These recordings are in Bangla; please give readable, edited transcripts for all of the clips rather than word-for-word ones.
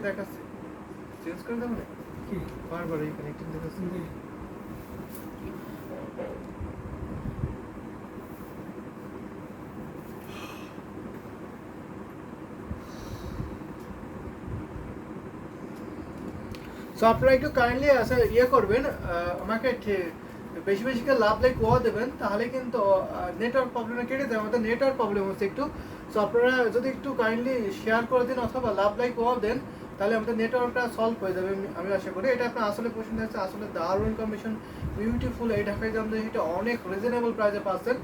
দেখাচ্ছে চেঞ্জ করে দেবো না কি বারবার এই কানেক্টিং দেখাচ্ছে সো আপনারা একটু কাইন্ডলি ইয়ে করবেন আমাকে বেশি বেশি করে লাভ লাইক ওয়া দেবেন, তাহলে কিন্তু নেটওয়ার্ক প্রবলেমটা কেটে দেয়। আমাদের নেটওয়ার্ক প্রবলেম হচ্ছে একটু। সো আপনারা যদি একটু কাইন্ডলি শেয়ার করে দিন অথবা লাভ লাইক ওয়া দেন, তাহলে আমাদের নেটওয়ার্কটা সলভ হয়ে যাবে আমি আশা করি। এটা আপনার আসলে পছন্দ হচ্ছে, আসলে দারুণ কম্বিনেশন, বিউটিফুল। এই ঢাকায় দাম দিয়ে এটা অনেক রিজনেবল প্রাইসে পাচ্ছেন।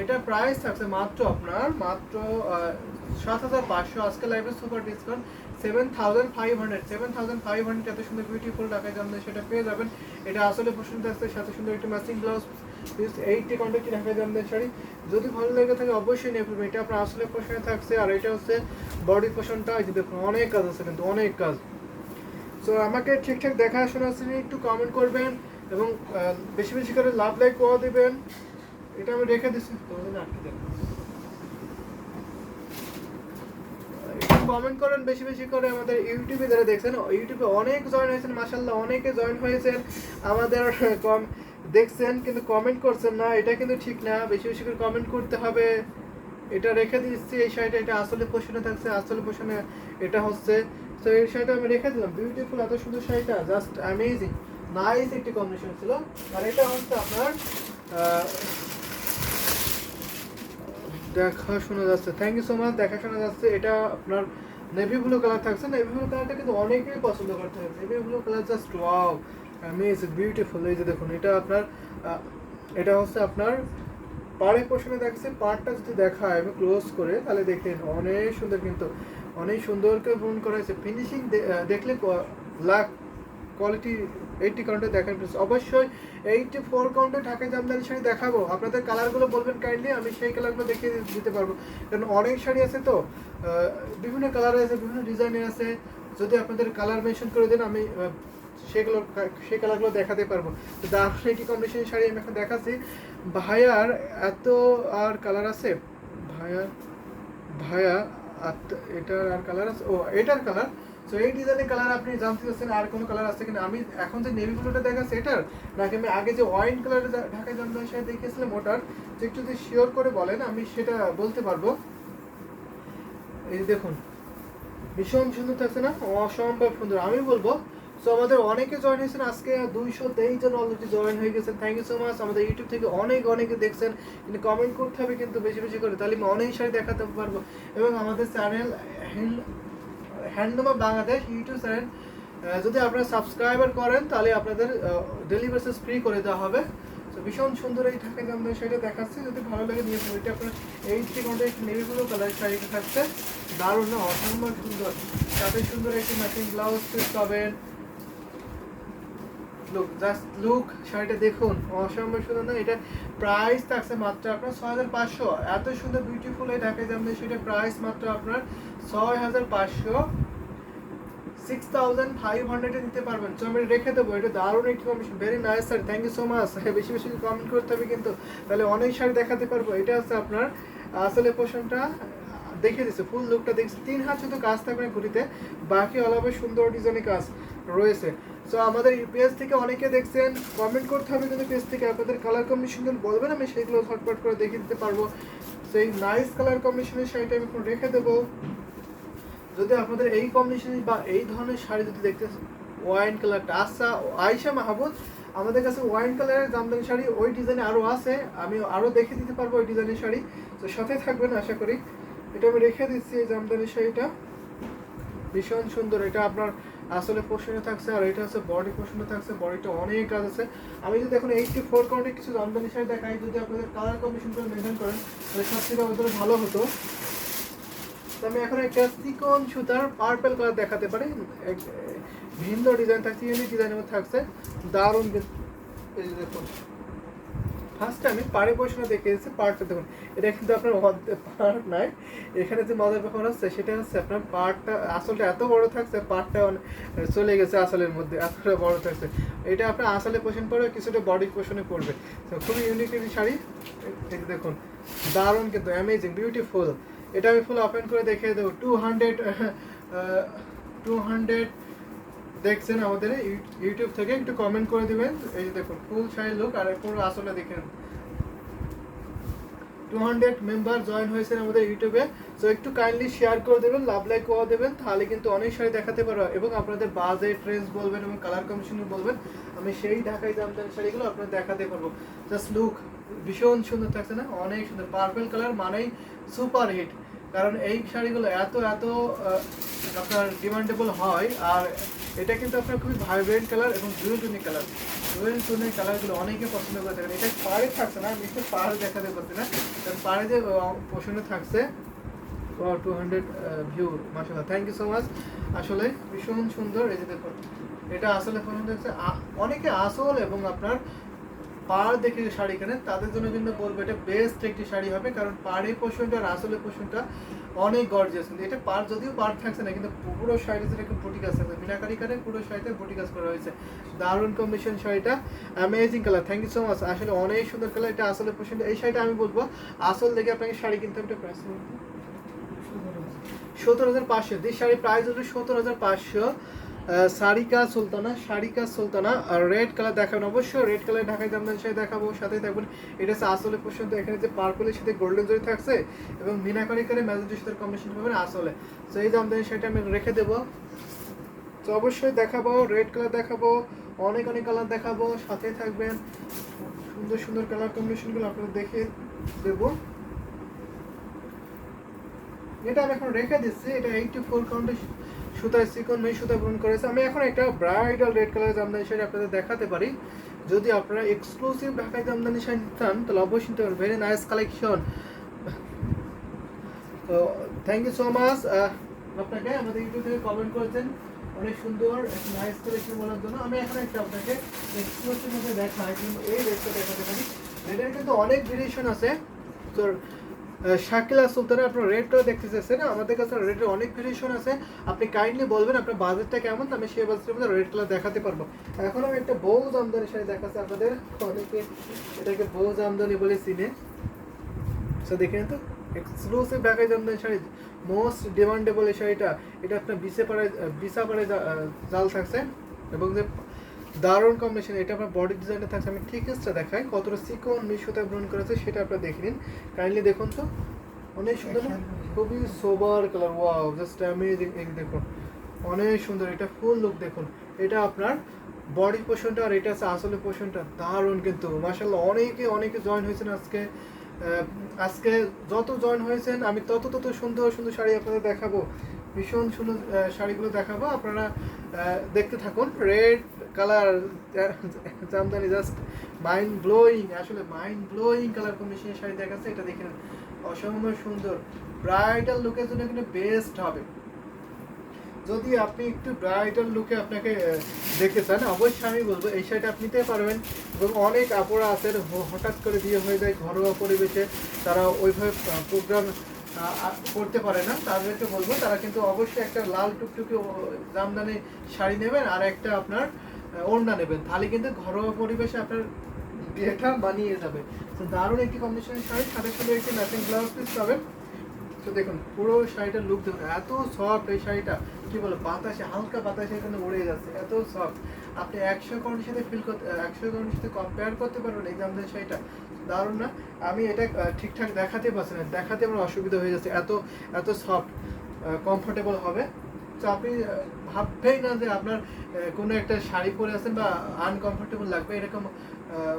এটা প্রাইস থাকছে মাত্র 7,500। আজকে লাইভে সুপার ডিসকাউন্ট 7,500 এত সুন্দর বিউটিফুল ঢাকায় দাম দিয়ে সেটা পেয়ে যাবেন। এটা আসলে পছন্দ আসছে, সাথে সুন্দর একটি ম্যাচিং ব্লাউজ পিস 80 কন্টাক্ট ঢাকায় দাম দিয়ে শাড়ি। যদি ভালো লেগে থাকে অবশ্যই নিয়ে ফেলবেন। এটা আপনার আসলে পোষণে থাকছে, আর এটা হচ্ছে বডি পোষণটা। এই যে দেখুন অনেক কাজ আছে, কিন্তু অনেক কাজ। সো আমাকে ঠিকঠাক দেখাশোনা একটু কমেন্ট করবেন এবং বেশি বেশি করে লাভ লাইক করে দেবেন। এটা আমি রেখে দিচ্ছি, কমেন্ট করেন বেশি বেশি করে। আমাদের ইউটিউবে যারা দেখছেন, ইউটিউবে অনেক জয়েন হয়েছেন মাশাআল্লাহ, অনেকে জয়েন হয়েছেন আমাদের কম দেখছেন কিন্তু কমেন্ট করছেন না। এটা কিন্তু ঠিক না, বেশি বেশি করে কমেন্ট করতে হবে। এটা রেখে দিচ্ছি এই শাড়িটা, এটা আসলে পোষণে থাকছে, আসলে পোষণে এটা হচ্ছে। তো এই শাড়িটা আমি রেখে দিলাম, বিউটিফুল এত সুন্দর শাড়িটা, জাস্ট অ্যামেজিং নাইস একটি কম্বিনেশন ছিল। আর এটা হচ্ছে আপনার দেখা শোনা যাচ্ছে, থ্যাংক ইউ সো মাচ, দেখা শোনা যাচ্ছে। এটা আপনার নেভি ব্লু কালার থাকছে। নেভি ব্লু কালারটা কিন্তু অনেকেই পছন্দ করতে হবে। Navy blue colour just wow amazing beautiful. এই যে দেখুন এটা আপনার এটা হচ্ছে আপনার পাড়ে পোষণে দেখছে। পাড়টা যদি দেখায় আমি ক্লোজ করে, তাহলে দেখেন অনেক সুন্দর, কিন্তু অনেক সুন্দর করে বুন করা হয়েছে। ফিনিশিং দেখলে লাখ কোয়ালিটি 80 কাউন্টে দেখার অবশ্যই 84 কাউন্টে ঢাকায় জামদানি শাড়ি দেখাবো। আপনাদের কালারগুলো বলবেন কাইন্ডলি, আমি সেই কালারগুলো দেখিয়ে দিতে পারবো। কারণ অনেক শাড়ি আছে তো, বিভিন্ন কালারে আছে, বিভিন্ন ডিজাইনের আছে। যদি আপনাদের কালার মেনশন করে দেন, আমি সেই কালারগুলো দেখাতে পারবো। তো দারুণ একটি কম্বিনেশনের শাড়ি আমি এখন দেখাচ্ছি। ভাইয়ার এত আর কালার আছে, ভাইয়া এটার আর কালার আছে, ও এটার কালার। সো এই ডিজাইনের কালার আপনি জানতে চাচ্ছেন আর কোনো কালার আছে কিনা। আমি এখন যে নেভি ব্লুটা দেখাচ্ছি এটার, নাকি আমি আগে যে ওয়াইন কালারের ঢাকায় জামদানি শাড়ি দেখিয়েছিলাম ওটার, তো একটু যদি শিওর করে বলেন আমি সেটা বলতে পারবো। এই দেখুন ভীষণ সুন্দর থাকছে না, অসম্ভব সুন্দর আমি বলবো। সো আমাদের অনেকে জয়েন হয়েছেন আজকে, 223 জন অলরেডি জয়েন হয়ে গেছেন, থ্যাংক ইউ সো মাচ। আমাদের ইউটিউব থেকে অনেকে দেখছেন, কিন্তু কমেন্ট করতে হবে কিন্তু বেশি বেশি করে, তাহলে আমি অনেক শাড়ি দেখাতে পারবো। এবং আমাদের channel handloom of Bangladesh YouTube channel যদি আপনারা সাবস্ক্রাইবার করেন, তাহলে আপনাদের ডেলিভারি ফ্রি করে দেওয়া হবে। তো ভীষণ সুন্দর এই ঢাকায় জামদানি শাড়িটা দেখাচ্ছি, যদি ভালো লাগে নিয়ে ফেলবেন। এটা আপনার 80 ঘন্টায় নেভি ব্লু কালার শাড়িটা থাকছে, দারুণ না, অসম্ভব সুন্দর। সাথে সুন্দর একটি ম্যাচিং ব্লাউজ পিস পাবেন। লুক শাড়িটা দেখুন, অসম্ভব সুন্দর না। এটা প্রাইস থাকছে মাত্র আপনার 6,500। এত সুন্দর বিউটিফুল এই ঢাকায় জামদানি শাড়িটা প্রাইস মাত্র আপনার 6,500, 6,500 নিতে পারবেন। তো আমি রেখে দেবো। এটা দারুণ একটি combination, very nice sir, thank you so much. বেশি বেশি কমেন্ট করতে হবে কিন্তু, তাহলে অনেক শাড়ি দেখাতে পারবো। এটা হচ্ছে আপনার আসলে পোর্শনটা দেখিয়ে দিচ্ছে, ফুল লুকটা দেখছি। 3 হাত শুধু কাজ থাকবে ঘুরিতে, বাকি অল ওভার সুন্দর ডিজাইনের কাজ রয়েছে। সো আমাদের পেজ থেকে অনেকে দেখছেন, কমেন্ট করতে হবে কিন্তু পেজ থেকে আপনাদের কালার কম্বিনেশনগুলো বলবেন, আমি সেগুলো ঝটপট করে দেখিয়ে দিতে পারবো। সেই নাইস কালার কম্বিনেশনের শাড়িটা আমি এখন রেখে দেবো। যদি আপনাদের এই কম্বিনেশন বা এই ধরনের শাড়ি যদি দেখতে, ওয়াইন কালারটা আচ্ছা আয়শা মাহবুব, আমাদের কাছে ওয়াইন কালারের জামদানি শাড়ি ওই ডিজাইনে আরও আছে, আমি আরও দেখে দিতে পারবো ওই ডিজাইনের শাড়ি। তো সাথে থাকবেন আশা করি। এটা আমি রেখে দিচ্ছি এই জামদানি শাড়িটা, ভীষণ সুন্দর। এটা আপনার আসলে পোষণে থাকছে, আর এটা হচ্ছে বডি পোষণে থাকছে। বডিটা অনেক কাজ আছে। আমি যদি এখন 84 কাউন্টে কিছু জামদানি শাড়ি দেখাই, যদি আপনাদের কালার কম্বিনেশনটা মেনটেন করেন, তাহলে সবথেকে আমাদের ভালো হতো। তো আমি এখন একটা চিকন সুতার পার্পল কালার দেখাতে পারি, ভিন্ন ডিজাইন থাকছে, ইউনিক ডিজাইনের মধ্যে থাকছে, দারুণ। এই যে দেখুন, ফার্স্টে আমি পাড়ে বসানো দেখিয়েছি, পার্টটা দেখুন। এটা কিন্তু আপনার পার্ট নাই, এখানে যে মজার ব্যাপার হচ্ছে সেটা হচ্ছে আপনার পার্টটা আসলটা এত বড় থাকছে, পার্টটা চলে গেছে আসলের মধ্যে, এতটা বড় থাকছে। এটা আপনার আসলে পোষণ পড়বে, কিছুটা বডি পোষণে পড়বে। তো খুবই ইউনিক একটি শাড়ি, দেখুন দারুণ কিন্তু অ্যামেজিং বিউটিফুল। এটা আমি ফুল ওপেন করে দেখিয়ে দেবো। 200 দেখছেন আমাদের ইউটিউব থেকে, একটু কমেন্ট করে দিবেন। এই যে দেখুন ফুল শাড়ির লুক, আর পুরো আসলে দেখেন 200 মেম্বার জয়েন হয়েছেন আমাদের ইউটিউবে। সো একটু কাইন্ডলি শেয়ার করে দেবেন, লাভ লাইক করে দেবেন, তাহলে কিন্তু অনেক শাড়ি দেখাতে পারবো এবং আপনাদের বাজেট রেঞ্জ বলবেন এবং কালার কম্বিনেশন বলবেন, আমি সেই ঢাকাই জামদানি শাড়িগুলো আপনাদের দেখাতে পারবো। জাস্ট লুক ভীষণ সুন্দর থাকছে না, অনেক সুন্দর। পার্পল কালার মানেই সুপার হিট, কারণ এই শাড়িগুলো এত আপনার ডিমান্ডেবল হয়। আর এটা কিন্তু আপনার খুবই ভাইব্রেন্ট কালার এবং জুয়েল কালার, জুয়েল টোনের কালারগুলো অনেকে পছন্দ করে থাকেন। এটা পাড়ে থাকছে না, আমি একটু পাড়ে দেখাতে পারছি না, কারণ পাড়ে যে পোষণে থাকছে 200 ভিউ, মাশাআল্লাহ, থ্যাংক ইউ সো মাচ। আসলে ভীষণ সুন্দর। এই যে দেখুন এটা আসলে পছন্দ হচ্ছে অনেকে আসল এবং আপনার পাড় দেখে যে শাড়ি কেনেন তাদের জন্য কিন্তু বলবো এটা বেস্ট একটি শাড়ি হবে, কারণ পাড়ের পোষণটা আর আসলের পোষণটা অনেক গর্জিয়াস। কিন্তু এটা পাড় যদিও পাড় থাকছে না, কিন্তু পুরো শাড়িতে একটু বুটি কাজ থাকছে, মিনাকারি কারে পুরো শাড়িতে বুটি কাজ করা হয়েছে। দারুণ কম্বিনেশন শাড়িটা, amazing colour, thank you so much. আসলে অনেক সুন্দর কালার, এটা আসলে পোষণটা। এই শাড়িটা আমি বলবো আসল দেখে আপনাকে শাড়ি কিনতে হবে। প্রাইস 17,500, দিস শাড়ি প্রাইস হলো 17,500। সারিকা সুলতানা, সারিকা সুলতানা। আর রেড কালার দেখাবেন অবশ্যই, রেড কালার ঢাকায় জামদানি শাড়ি দেখাবো, সাথে থাকবেন এটা হচ্ছে আসলে পর্যন্ত। এখানে যে পার্পলের সাথে গোল্ডেন জরি থাকছে এবং মিনাকারি করে ম্যাজেন্টার সাথে কম্বিনেশন পাবেন আসলে। তো এই জামদানি শাড়িটা আমি রেখে দেবো। তো অবশ্যই দেখাবো, রেড কালার দেখাবো, অনেক কালার দেখাবো, সাথে থাকবেন। সুন্দর সুন্দর কালার কম্বিনেশনগুলো আপনাদের দেখে দেবো। এটা আমি এখন রেখে দিচ্ছি, এটা 84 কাউন্টের সুতায় সিকন মেশ সুতা পূরণ করেছে। আমি এখন একটা bridal red colour Jamdani sari আপনাদের দেখাতে পারি। যদি আপনারা এক্সক্লুসিভ ঢাকায় জামদানি শাড়ি চান তাহলে অবশ্যই নিতে পারেন। Very nice collection. তো থ্যাংক ইউ সো মাচ আপনাকে, আমাদের ইউটিউব থেকে কমেন্ট করেছেন অনেক সুন্দর নাইস কালেকশন বলার জন্য। আমি এখন একটা আপনাকে এক্সক্লুসিভ ভাবে দেখাই, কিন্তু এই রেডটা দেখাতে পারি। রেডের কিন্তু অনেক ভেরিয়েশন আছে। তো শাকিলা সুলতানা আপনার রেড কালার দেখতে চাচ্ছেন, আমাদের কাছে রেডের অনেক ভেরিয়েশন আছে। আপনি কাইন্ডলি বলবেন আপনার বাজেটটা কেমন, আমি সেই বাজেটের মধ্যে রেড কালার দেখাতে পারবো। এখন আমি একটা বউ জামদানি শাড়ি দেখাচ্ছি আপনাদের, অনেকে এটাকে বউ জামদানি বলে চিনে। সো দেখেন তো এক্সক্লুসিভ ঢাকাই জামদানি শাড়ি, মোস্ট ডিমান্ডেবল এই শাড়িটা। এটা আপনার বিছাপাড়ায় জাল থাকছে এবং যে দারুণ কম্বিনেশন। এটা আপনার বডি ডিজাইনটা থাকছে, আমি থিকনেসটা দেখাই কতটা সিকন মিশুতায় ব্রন করেছে সেটা আপনারা দেখে নিন। কাইন্ডলি দেখুন তো, অনেক সুন্দর, খুবই sober colour, wow just amazing. দেখুন অনেক সুন্দর, এটা ফুল লুক দেখুন। এটা আপনার বডি পোর্শনটা আর এটা আছে আসলে পোর্শনটা, দারুণ কিন্তু মাশাআল্লাহ। অনেকে জয়েন হয়েছেন আজকে। আজকে যত জয়েন হয়েছেন আমি তত সুন্দর সুন্দর শাড়ি আপনাদের দেখাবো, ভীষণ সুন্দর শাড়িগুলো দেখাবো, আপনারা দেখতে থাকুন। Red colour jamdani just mind blowing, আসলে মাইন্ড ব্লোয়িং কালার কম্বিনেশনের শাড়ি দেখাচ্ছে। এটা দেখেন অসম্ভব সুন্দর, ব্রাইডাল লুকের জন্য কিন্তু বেস্ট হবে। যদি আপনি একটু ব্রাইডাল লুকে আপনাকে দেখতে চান অবশ্যই আমি বলবো এই শাড়িটা আপনি নিতে পারবেন। এবং অনেক আপুরা আছেন হঠাৎ করে বিয়ে হয়ে যায় ঘরোয়া পরিবেশে, তারা ওইভাবে প্রোগ্রাম করতে পারে না, তাদেরকে বলবো তারা কিন্তু অবশ্যই একটা লাল টুকটুকি জামদানি শাড়ি নেবেন আর একটা আপনার ওড়না নেবেন, তাহলে কিন্তু ঘরোয়া পরিবেশে আপনার বিয়েটা বানিয়ে যাবে। তো দারুণ একটি কম্বিনেশনের শাড়ি, সাথে সাথে একটি ম্যাচিং ব্লাউজ পিস পাবেন। তো দেখুন পুরো শাড়িটার লুক দেখুন, এত সফট এই শাড়িটা, কি বলো বাতাসে হালকা বাতাসে এখানে উড়ে যাচ্ছে, এত সফট। আপনি 100 কাউন্টের সাথে 100 কাউন্টের সাথে কম্পেয়ার করতে পারবেন এই জামদানি শাড়িটা, দারুণ না? আমি এটা ঠিকঠাক দেখাতে পারছি না, দেখাতে আমার অসুবিধা হয়ে যাচ্ছে, এত সফট কমফোর্টেবল হবে। তো আপনি ভাববেই না যে আপনার কোনো একটা শাড়ি পরে আছেন বা আনকমফোর্টেবল লাগবে, এরকম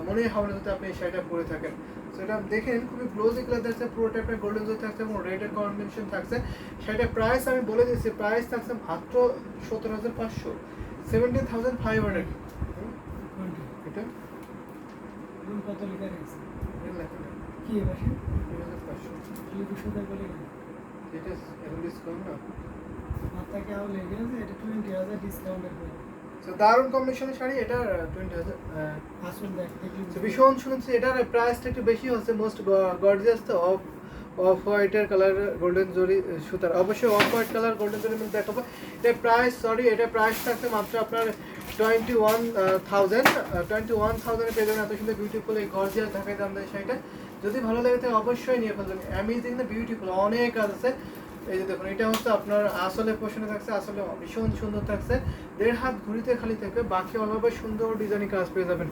মনেই হবে না যদি আপনি এই শাড়িটা পরে থাকেন। তো এটা দেখেন খুবই গ্লোজি কালার থাকছে, পুরো টাইপের গোল্ডেন জরি থাকছে এবং রেডের কম্বিনেশন থাকছে। শাড়িটার প্রাইস আমি বলে দিচ্ছি, প্রাইস থাকছে মাত্র 17,500, 17,500। এটা কত লিখা রয়েছে কি এবার 2,500 বলে এটা এখন ডিসকাউন্ট না মাত্রাকে আও লেগে আছে, এটা 20,000 ডিসকাউন্টের পরে। তো দারুণ কম্বিনেশনের শাড়ি, এটা 20,000 আসল দেখতে ভীষণ শুনেছি। এটার প্রাইসটা একটু বেশি হচ্ছে, মোস্ট গর্জিয়াস তো অফ হোয়াইটের কালার গোল্ডেন জরি সুতার, অবশ্যই অফ হোয়াইট কালার গোল্ডেন জরি মধ্যে দেখাবো। এটা প্রাইস থাকছে মাত্র আপনার 21,000 পেয়ে যাবেন। এত সুন্দর বিউটিফুল এই গর্জিয়াস ঢাকায় জামদানি শাড়িটা যদি ভালো লাগে তাহলে অবশ্যই নিয়ে ফেলবেন। অ্যামেজিং না বিউটিফুল, অনেক কাজ আছে। এই যে দেখুন এটা হচ্ছে আপনার আসলে পোষণে থাকছে, আসলে ভীষণ সুন্দর থাকছে, 1.5 হাত ঘুরিতে খালি থাকবে, বাকি অলভাবে সুন্দর ডিজাইনিং কাজ পেয়ে যাবেন।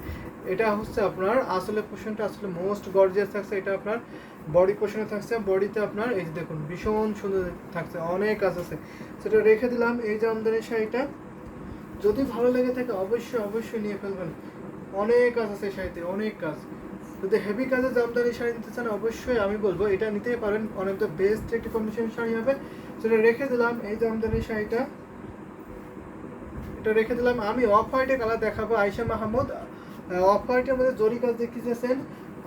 এটা হচ্ছে আপনার আসলে পোষণটা আসলে মোস্ট গর্জিয়াস থাকছে। এটা আপনার বডি পোষণে থাকছে, বডিতে আপনার এই যে দেখুন ভীষণ সুন্দর থাকছে, অনেক কাজ আছে। সেটা রেখে দিলাম এই জামদানি শাড়িটা। যদি ভালো লেগে থাকে অবশ্যই অবশ্যই নিয়ে ফেলবেন, অনেক কাজ আছে শাড়িতে, অনেক কাজ। যদি হেভি কাজে জামদানি শাড়ি নিতে চান অবশ্যই আমি বলবো এটা নিতেই পারেন, অনেক দ্য বেস্ট একটি কম্বিনেশন শাড়ি হবে। সেটা রেখে দিলাম এই জামদানি শাড়িটা, এটা রেখে দিলাম। আমি অফ হোয়াইটে কালার দেখাবো, আয়েশা মাহমুদ অফ হোয়াইটের মধ্যে জরি কাজ দেখিয়েছেন,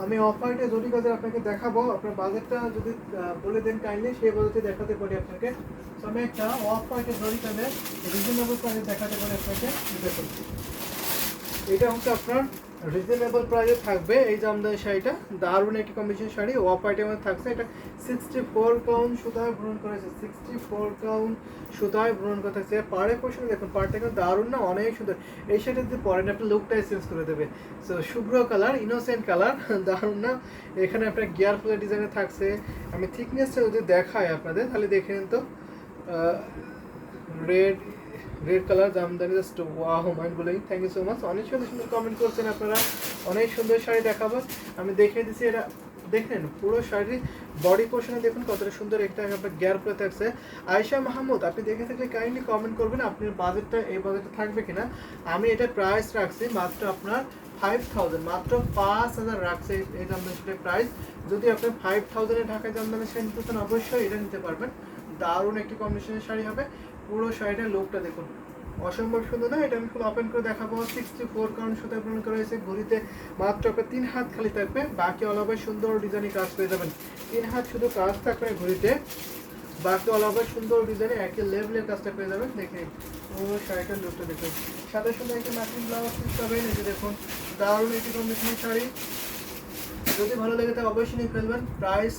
আমি অফ হোয়াইটে জরি কাজে আপনাকে দেখাবো। আপনার বাজেটটা যদি বলে দেন কাইন্ডলি, সেই বাজেটে দেখাতে পারি আপনাকে। তো আমি একটা অফ হোয়াইটের জরি কাজে রিজনেবল প্রাইসে দেখাতে পারি আপনাকে। দেখুন এটা হচ্ছে আপনার রিজনেবল প্রাইসে থাকবে এই জামদানি শাড়িটা, দারুণ একটি কম্বিনেশন শাড়ি, অফ হোয়াইটের মধ্যে থাকছে। এটা 64 কাউন্ট সুতায় ভ্রমণ করেছে, 64 কাউন্ট সুতায় ভ্রমণ করা থাকছে। পাড়ে পোষণ দেখুন, পাড়টা কিন্তু দারুণ না, অনেক সুন্দর। এই শাড়িটা যদি পরেন আপনার লুকটাই চেঞ্জ করে দেবে। সো শুভ্র কালার, ইনোসেন্ট কালার, দারুণ না। এখানে আপনার গিয়ার ফুলের ডিজাইনে থাকছে। আমি থিকনেসটা যদি দেখাই আপনাদের তাহলে দেখে নিন তো, red colour jamdani, just wow mind blowing. Thank you so much, অনেক সুন্দর সুন্দর কমেন্ট করছেন আপনারা, অনেক সুন্দর শাড়ি দেখাবো। আমি দেখিয়ে দিচ্ছি, এটা দেখেন পুরো শাড়ির বডি পোর্শনে দেখুন কতটা সুন্দর একটা আপনার গ্যাপ করে থাকছে। আয়েশা মাহমুদ আপনি দেখে থাকলে কাইন্ডলি কমেন্ট করবেন আপনার বাজেটটা এই বাজেটে থাকবে কিনা। আমি এটা প্রাইস রাখছি মাত্র আপনার 5000, মাত্র 5000 রাখছে এই জামদানি শাড়ির প্রাইস। যদি আপনি 5000-এ ঢাকায় জামদানি শাড়ি নিতে চান অবশ্যই এটা নিতে পারবেন, দারুণ একটি কম্বিনেশনের শাড়ি হবে। পুরো শাড়িটার লুকটা দেখুন অসম্ভব সুন্দর না। এটা আমি ফুল ওপেন করে দেখাবো। 64 কাউন্ট সুতায় পূরণ করা হয়েছে, ঘড়িতে মাত্র আপনার 3 হাত খালি থাকবে, বাকি অল ওভার সুন্দর ডিজাইনে কাজ পেয়ে যাবেন। 3 হাত শুধু কাজ থাকবে ঘড়িতে, বাকি অল ওভার সুন্দর ডিজাইনে একই লেভেলের কাজটা পেয়ে যাবেন। দেখে পুরো শাড়িটার লুকটা দেখুন, সাথে সুন্দর একটা ম্যাচিং ব্লাউজ পিস পাবেন। এই যে দেখুন দারুণ একটি কম্বিনেশনের শাড়ি, যদি ভালো লাগে তাহলে অবশ্যই নিয়ে ফেলবেন। প্রাইস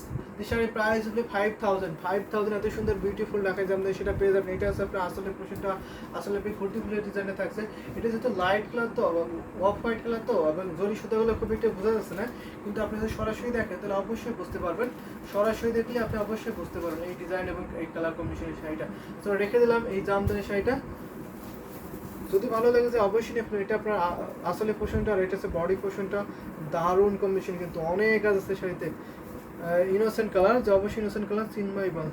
শাড়ির প্রাইস হলো 5000 এত সুন্দর বিউটিফুল ঢাকায় জামদানি সেটা পেয়ে যাবেন। এটা হচ্ছে আপনার আসলে পোশাকটা আসলে আপনি ঘটি ফুলের ডিজাইনে থাকছে। এটা যেহেতু লাইট কালার তো, অফ হোয়াইট কালার তো, এবং জরি সুতাগুলো খুব একটা বোঝা যাচ্ছে না, কিন্তু আপনি যদি সরাসরি দেখেন তাহলে অবশ্যই বুঝতে পারবেন। সরাসরি দেখলে আপনি অবশ্যই বুঝতে পারবেন এই ডিজাইন এবং এই কালার কম্বিনেশনের শাড়িটা। তো রেখে দিলাম এই জামদানি শাড়িটা, যদি ভালো লাগে যে অবশ্যই নিয়ে ফেলুন। এটা আপনার আসলে পোর্শনটা আর এটা হচ্ছে বডি পোর্শনটা, দারুণ কম্বিনেশন, কিন্তু অনেক কাজ আছে শাড়িতে। ইনোসেন্ট কালার, যে অবশ্যই ইনোসেন্ট কালার চিন্ময় বাল।